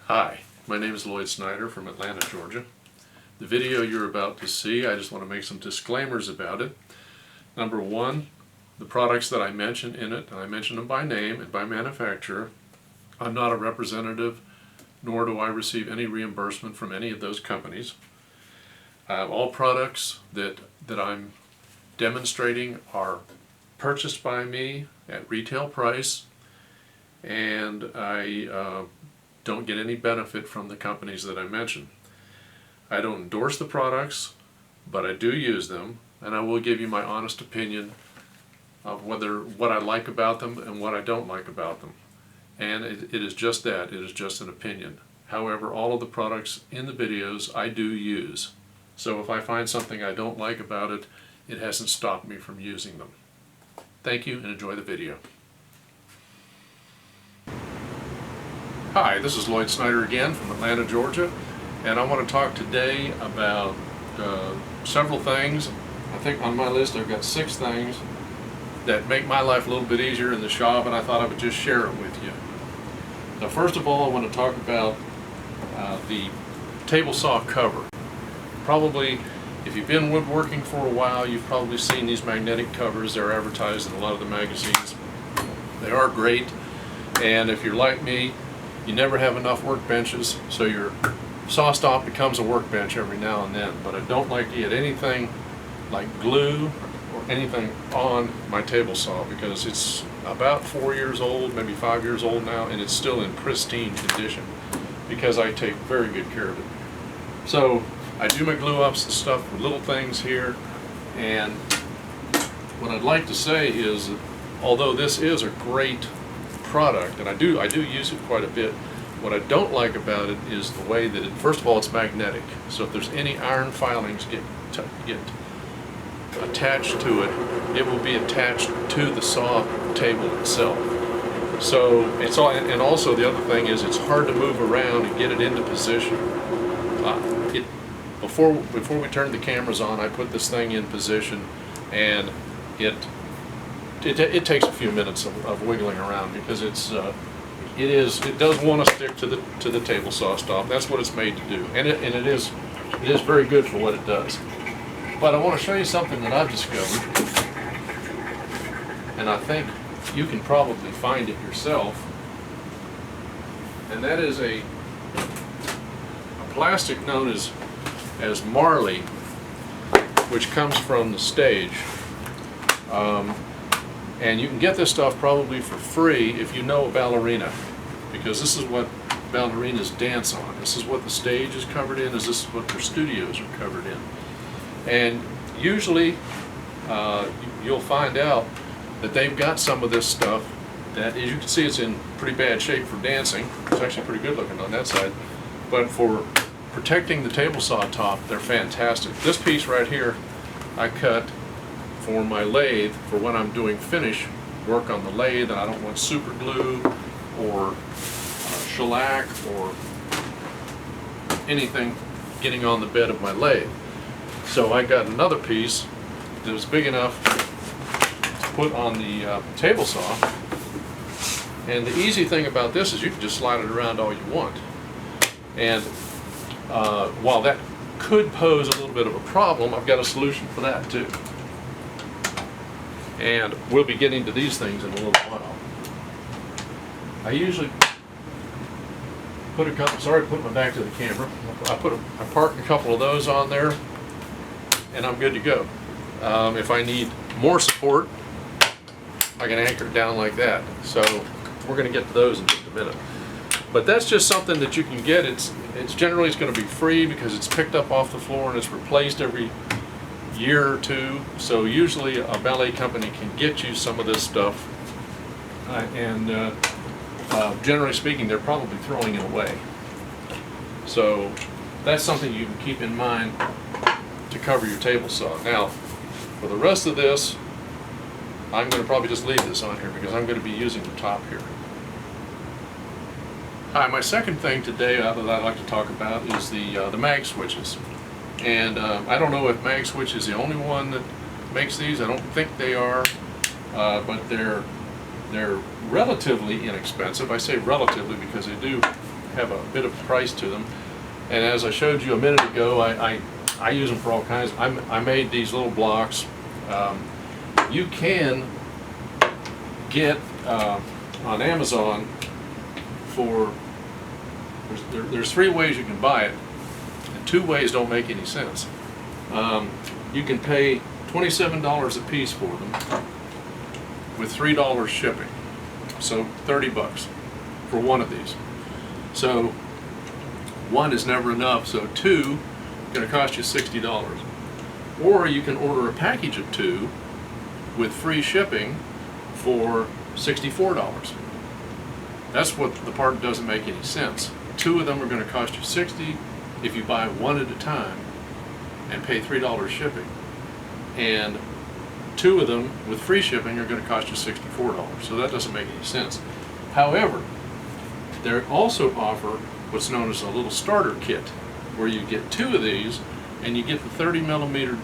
Hi, my name is Lloyd Snyder from Atlanta, Georgia. The video you're about to see, I just want to make some disclaimers about it. Number one, the products that I mention in it, and I mention them by name and by manufacturer, I'm not a representative, nor do I receive any reimbursement from any of those companies. All products that I'm demonstrating are purchased by me at retail price, and I don't get any benefit from the companies that I mention. I don't endorse the products, but I do use them, and I will give you my honest opinion of what I like about them and what I don't like about them. And it is just that, it is just an opinion. However, all of the products in the videos I do use. So if I find something I don't like about it, it hasn't stopped me from using them. Thank you and enjoy the video. Hi, this is Lloyd Snyder again from Atlanta, Georgia, and I want to talk today about several things. I think on my list I've got 6 things that make my life a little bit easier in the shop, and I thought I would just share it with you. Now, first of all, I want to talk about the table saw cover. Probably, if you've been woodworking for a while, you've probably seen these magnetic covers. They're advertised in a lot of the magazines. They are great, and if you're like me, you never have enough workbenches, so your saw stop becomes a workbench every now and then. But I don't like to get anything like glue or anything on my table saw because it's about 4 years old, maybe 5 years old now, and it's still in pristine condition because I take very good care of it. So I do my glue ups and stuff with little things here, and what I'd like to say is that although this is a great product, and I do use it quite a bit, what I don't like about it is the way that first of all, it's magnetic. So if there's any iron filings get attached to it, it will be attached to the saw table itself. So it's all, and also the other thing is it's hard to move around and get it into position. Before we turned the cameras on, I put this thing in position, and it takes a few minutes of wiggling around because it does want to stick to the table saw stop. That's what it's made to do, and it is very good for what it does. But I want to show you something that I've discovered, and I think you can probably find it yourself, and that is a plastic known as Marley, which comes from the stage. And you can get this stuff probably for free if you know a ballerina, because this is what ballerinas dance on. This is what the stage is covered in, this is what their studios are covered in. And usually you'll find out that they've got some of this stuff that, as you can see, it's in pretty bad shape for dancing. It's actually pretty good looking on that side. But for protecting the table saw top, they're fantastic. This piece right here I cut for my lathe for when I'm doing finish work on the lathe, and I don't want super glue or shellac or anything getting on the bed of my lathe. So I got another piece that was big enough to put on the table saw, and the easy thing about this is you can just slide it around all you want. And while that could pose a little bit of a problem, I've got a solution for that too. And we'll be getting to these things in a little while. I usually put a couple, sorry to put my back to the camera, I park a couple of those on there, and I'm good to go. If I need more support, I can anchor it down like that. So we're going to get to those in just a minute. But that's just something that you can get. It's generally going to be free because it's picked up off the floor and it's replaced every year or two. So usually a ballet company can get you some of this stuff, and generally speaking, they're probably throwing it away. So that's something you can keep in mind to cover your table saw. Now, for the rest of this, I'm going to probably just leave this on here because I'm going to be using the top here. Hi, my second thing today that I'd like to talk about is the mag switches. And I don't know if Mag Switch is the only one that makes these. I don't think they are, but they're relatively inexpensive. I say relatively because they do have a bit of price to them. And as I showed you a minute ago, I use them for all kinds. I made these little blocks. You can get on Amazon for, there's 3 ways you can buy it, and 2 ways don't make any sense. You can pay $27 a piece for them with $3 shipping, so 30 bucks for one of these. So one is never enough, so 2 is going to cost you $60. Or you can order a package of 2 with free shipping for $64. That's what the part that doesn't make any sense. 2 of them are going to cost you $60 if you buy one at a time and pay $3 shipping. And 2 of them with free shipping are going to cost you $64. So that doesn't make any sense. However, they also offer what's known as a little starter kit, where you get 2 of these and you get the 30 millimeter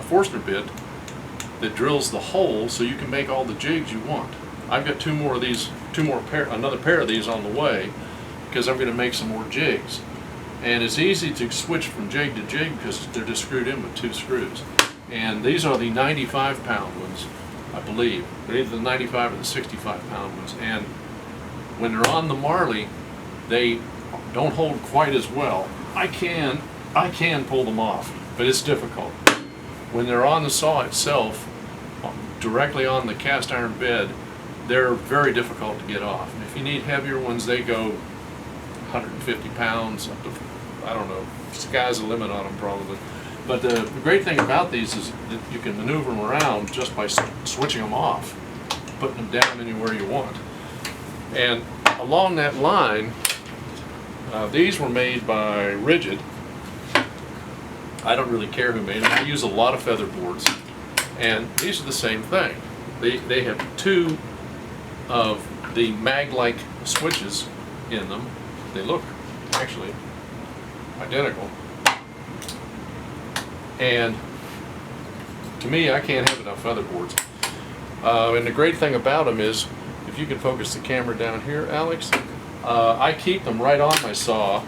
Forstner bit that drills the hole so you can make all the jigs you want. I've got 2 more of these, another pair of these on the way, because I'm going to make some more jigs. And it's easy to switch from jig to jig because they're just screwed in with 2 screws. And these are the 95-pound ones, I believe. They're either the 95 or the 65-pound ones. And when they're on the Marley, they don't hold quite as well. I can pull them off, but it's difficult. When they're on the saw itself, directly on the cast iron bed, they're very difficult to get off. And if you need heavier ones, they go 150 pounds up to, I don't know, sky's the limit on them probably. But the great thing about these is that you can maneuver them around just by switching them off, putting them down anywhere you want. And along that line, these were made by Rigid. I don't really care who made them. I use a lot of feather boards, and these are the same thing. They have 2 of the mag-like switches in them. They look actually identical. And to me, I can't have enough feather boards. And the great thing about them is, if you can focus the camera down here, Alex, I keep them right on my saw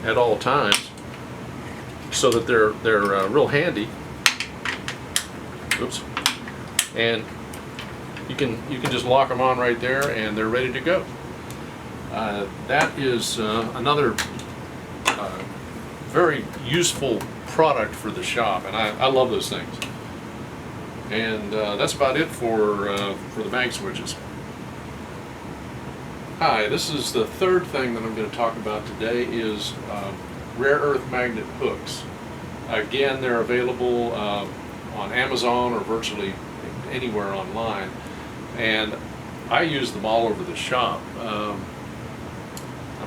at all times, so that they're real handy. Oops. And you can just lock them on right there, and they're ready to go. That is another very useful product for the shop, and I love those things. And that's about it for the mag switches. Hi, this is the 3rd thing that I'm going to talk about today is rare earth magnet hooks. Again, they're available on Amazon or virtually anywhere online, and I use them all over the shop. I'm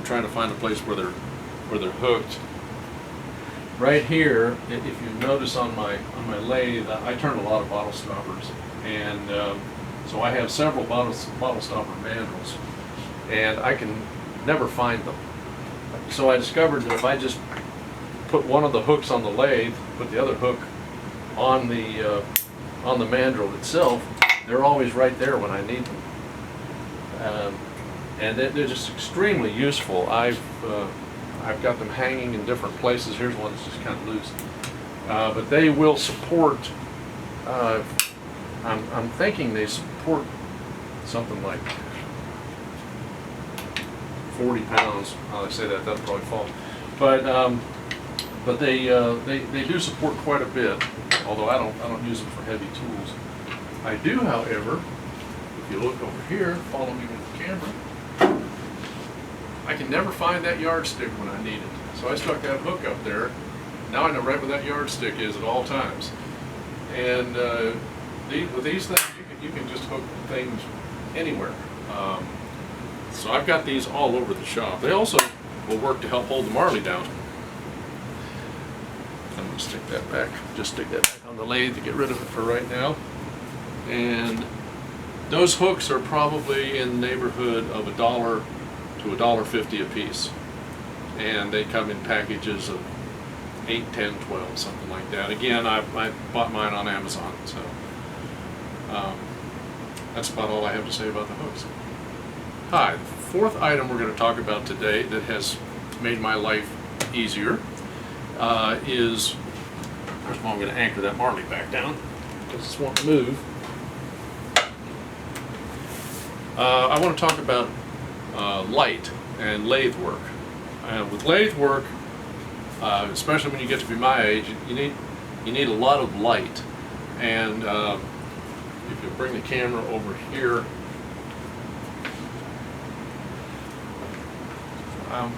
trying to find a place where they're hooked. Right here, if you notice on my lathe, I turn a lot of bottle stoppers, and so I have several bottle stopper mandrels, and I can never find them. So I discovered that if I just put one of the hooks on the lathe, put the other hook on the mandrel itself, they're always right there when I need them. And they're just extremely useful. I've got them hanging in different places. Here's one that's just kind of loose. But they will support, I'm thinking they support something like 40 pounds. I say that, that'll probably fall. But they do support quite a bit, although I don't use them for heavy tools. I do, however, if you look over here, follow me with the camera, I can never find that yardstick when I need it. So I stuck that hook up there. Now I know right where that yardstick is at all times. And with these things, you can just hook things anywhere. So I've got these all over the shop. They also will work to help hold the Marley down. I'm going to stick that back. Just stick that back on the lathe to get rid of it for right now. And those hooks are probably in the neighborhood of $1 to $1.50 a piece. And they come in packages of 8, 10, 12, something like that. Again, I bought mine on Amazon, so that's about all I have to say about the hooks. Hi, the fourth item we're going to talk about today that has made my life easier is, first of all, I'm going to anchor that Marley back down because this won't move. I want to talk about light and lathe work. With lathe work, especially when you get to be my age, you need a lot of light. And if you bring the camera over here,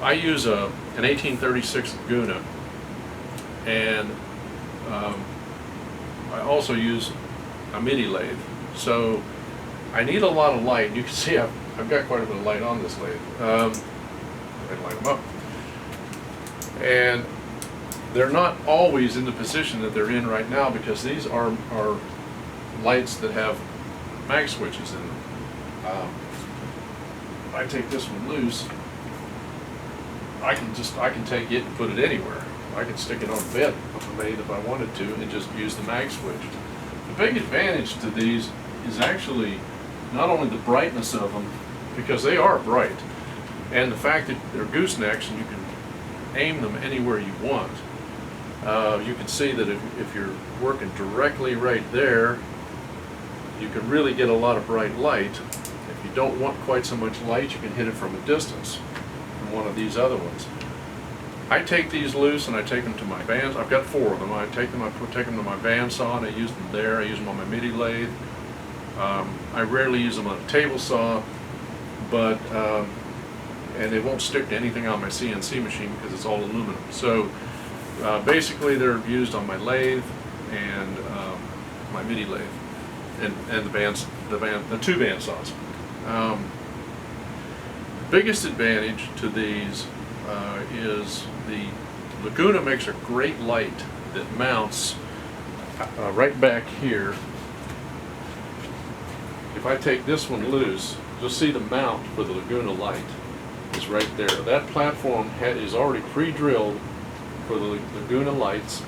I use an 1836 Laguna, and I also use a midi lathe. So I need a lot of light. You can see I've got quite a bit of light on this lathe. I'd light them up. And they're not always in the position that they're in right now because these are lights that have mag switches in them. If I take this one loose, I can take it and put it anywhere. I can stick it on a bed of the lathe if I wanted to and just use the mag switch. The big advantage to these is actually not only the brightness of them, because they are bright, and the fact that they're goosenecks and you can aim them anywhere you want. You can see that if you're working directly right there, you can really get a lot of bright light. If you don't want quite so much light, you can hit it from a distance from one of these other ones. I take these loose and I take them to my bands. I've got 4 of them. I take them to my bandsaw and I use them there. I use them on my midi lathe. I rarely use them on a table saw, but and they won't stick to anything on my CNC machine because it's all aluminum. So basically they're used on my lathe and my midi lathe and the 2 bandsaws. Biggest advantage to these is the Laguna makes a great light that mounts right back here. If I take this one loose, you'll see the mount for the Laguna light is right there. That platform is already pre-drilled for the Laguna lights,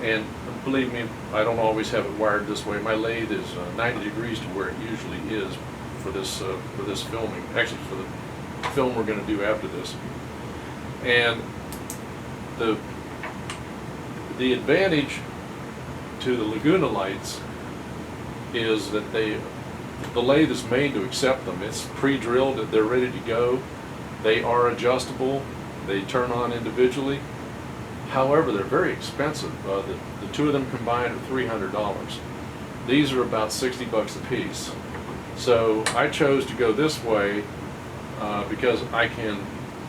and believe me, I don't always have it wired this way. My lathe is 90 degrees to where it usually is for this filming. Actually, for the film we're going to do after this. And the advantage to the Laguna lights is that the lathe is made to accept them. It's pre-drilled, they're ready to go. They are adjustable, they turn on individually. However, they're very expensive. The 2 of them combined are $300. These are about 60 bucks a piece. So I chose to go this way because I can,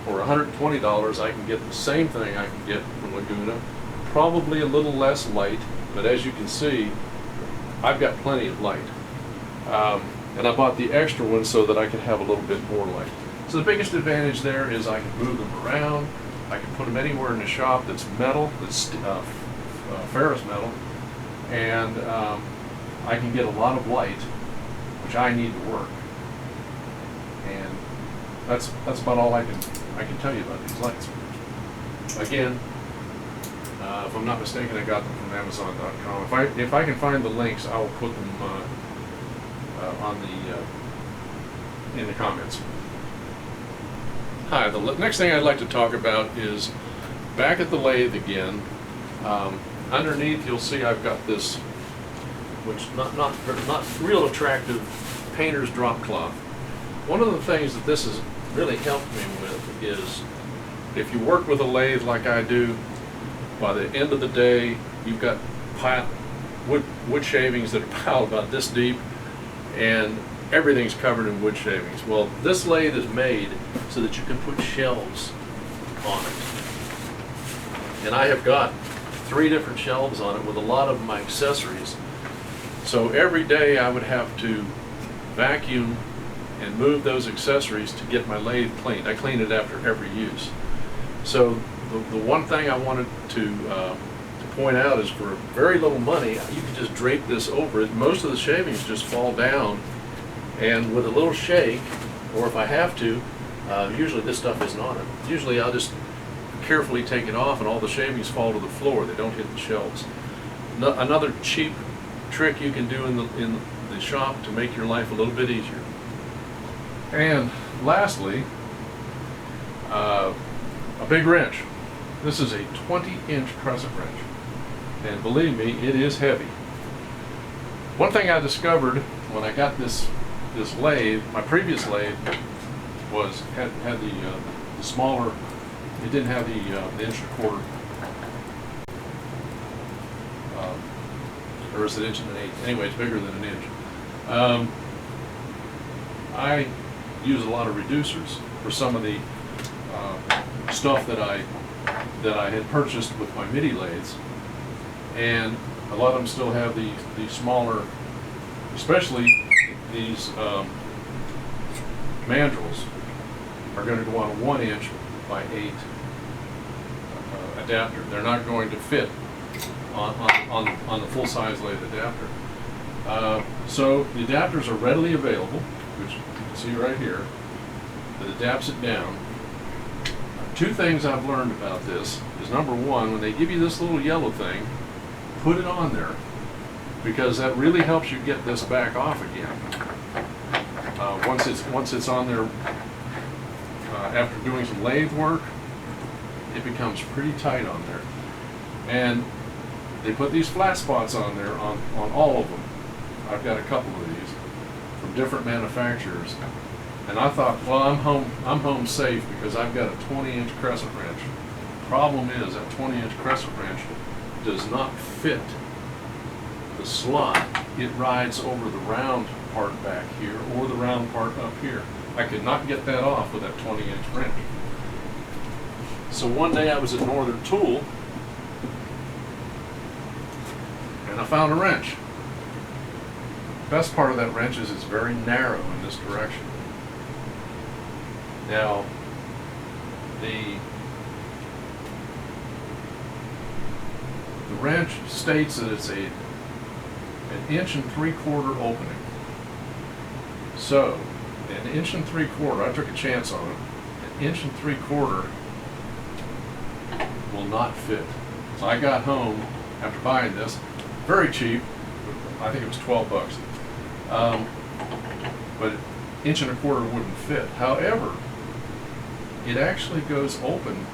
for $120, I can get the same thing I can get from Laguna, probably a little less light, but as you can see, I've got plenty of light. And I bought the extra one so that I could have a little bit more light. So the biggest advantage there is I can move them around. I can put them anywhere in the shop that's metal, that's ferrous metal, and I can get a lot of light, which I need to work. And that's about all I can tell you about these lights. Again, if I'm not mistaken, I got them from Amazon.com. If I can find the links, I will put them in the comments. Hi, the next thing I'd like to talk about is back at the lathe again. Underneath, you'll see I've got this, which not real attractive painter's drop cloth. One of the things that this has really helped me with is if you work with a lathe like I do, by the end of the day, you've got wood shavings that are piled about this deep, and everything's covered in wood shavings. Well, this lathe is made so that you can put shelves on it. And I have got 3 different shelves on it with a lot of my accessories. So every day I would have to vacuum and move those accessories to get my lathe cleaned. I clean it after every use. So the one thing I wanted to point out is for very little money, you can just drape this over it. Most of the shavings just fall down, and with a little shake, or if I have to, usually this stuff isn't on it. Usually I'll just carefully take it off and all the shavings fall to the floor. They don't hit the shelves. Another cheap trick you can do in the shop to make your life a little bit easier. And lastly, a big wrench. This is a 20-inch crescent wrench, and believe me, it is heavy. One thing I discovered when I got this lathe, my previous lathe had the smaller. It didn't have the inch and a quarter, or is it inch and an eighth? Anyway, it's bigger than an inch. I use a lot of reducers for some of the stuff that I had purchased with my MIDI lathes, and a lot of them still have the smaller, especially these mandrels are going to go on a 1" by 8 adapter. They're not going to fit on the full size lathe adapter. So the adapters are readily available, which you can see right here, that adapts it down. Two things I've learned about this is, number one, when they give you this little yellow thing, put it on there, because that really helps you get this back off again. Once it's on there, after doing some lathe work, it becomes pretty tight on there. And they put these flat spots on there on all of them. I've got a couple of these from different manufacturers, and I thought, well, I'm home safe because I've got a 20-inch crescent wrench. Problem is, that 20-inch crescent wrench does not fit the slot. It rides over the round part back here or the round part up here. I could not get that off with that 20-inch wrench. So one day I was at Northern Tool and I found a wrench. Best part of that wrench is it's very narrow in this direction. Now, the wrench states that it's an 1 3/4 opening. So, an 1 3/4, I took a chance on it. An 1 3/4 will not fit. So I got home after buying this, very cheap. I think it was $12. But 1 1/4 wouldn't fit. However, it actually goes open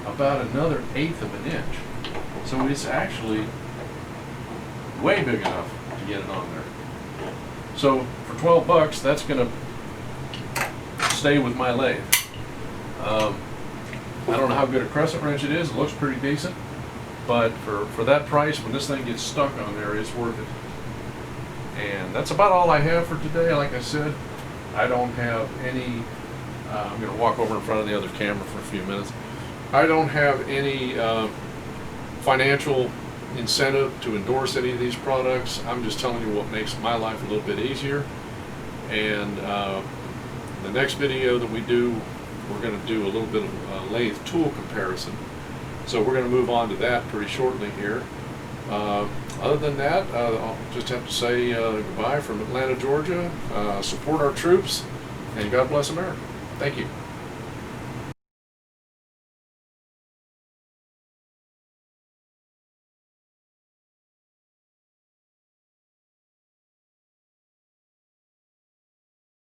about another 1/8 of an inch. So it's actually way big enough to get it on there. So for $12, that's going to stay with my lathe. I don't know how good a crescent wrench it is. It looks pretty decent, but for that price, when this thing gets stuck on there, it's worth it. And that's about all I have for today. Like I said, I don't have any. I'm going to walk over in front of the other camera for a few minutes. I don't have any financial incentive to endorse any of these products. I'm just telling you what makes my life a little bit easier. And the next video that we do, we're going to do a little bit of a lathe tool comparison. So we're going to move on to that pretty shortly here. Other than that, I'll just have to say goodbye from Atlanta, Georgia. Support our troops, and God bless America. Thank you.